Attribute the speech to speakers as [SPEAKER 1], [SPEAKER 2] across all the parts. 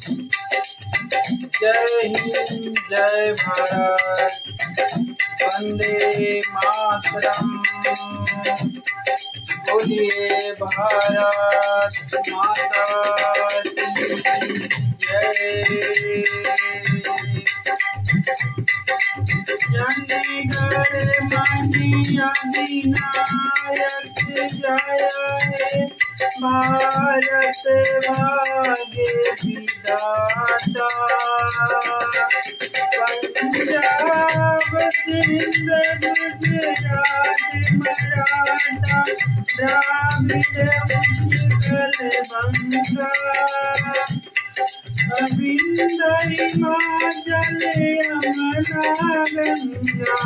[SPEAKER 1] जय हिंद जय भारत वंदे मातरम। बोलिए भारत माता की जय। चंडीगढ़ मानी अधिनायक जय है भारत भाग्य विधाता। पंजाब सिंध गुजरात मराठा द्राविड़ उत्कल बंगा। अविंद हिमाचल यमुना गंगा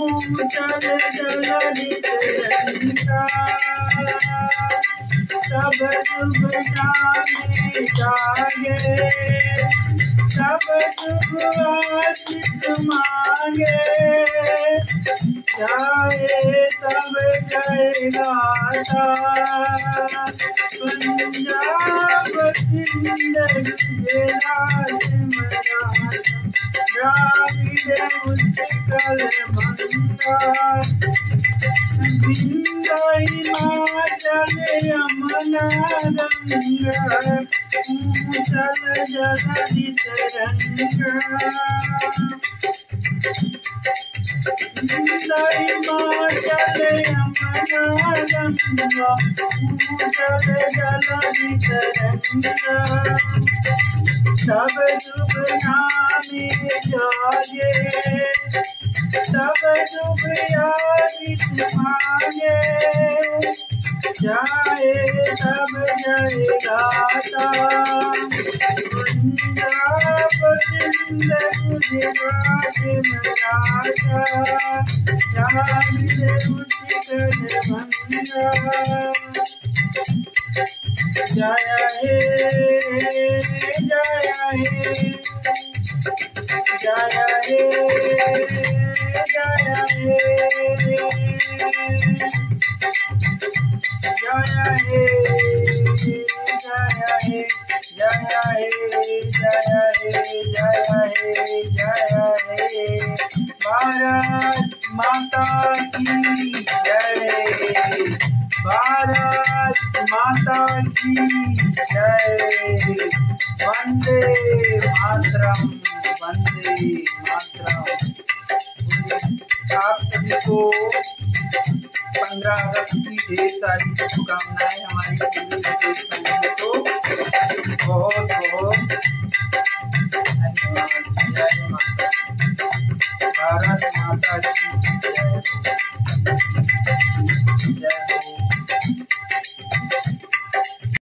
[SPEAKER 1] उच्चल जलधि तरंगा। सब शुभ नामे जागे सब शुभ आशीष मांगे। चाहे सब जय गाता पंजाब सिंध गुजरात मराठा द्राविड़ उत्कल बंगा। विंध्य हिमाचल यमुना गंगा उच्चल जलधि तरंगा। विंध्य हिमाचल यमुना गंगा उच्चल जलधि तरंगा। सब शुभ नामे जागे सब शुभ आशीष मांगे। चाहे सब जय गाता पंजाब सिंध गुजरात मराठा द्राविड़ उत्कल बंगा। जय हे जय हे जय हे जय हे जय हे जय हे जय हे जय हे जय हे। भारत माता की जय। भारत माता की जय। वंदे मातरम वंदे मातरम। आप सभी को 15 अगस्त की ढेर सारी शुभकामनाएं। हमारी पूरी फैमिली को बहुत बहुत धन्यवाद। जय माता। भारत माता की जय। जय हो।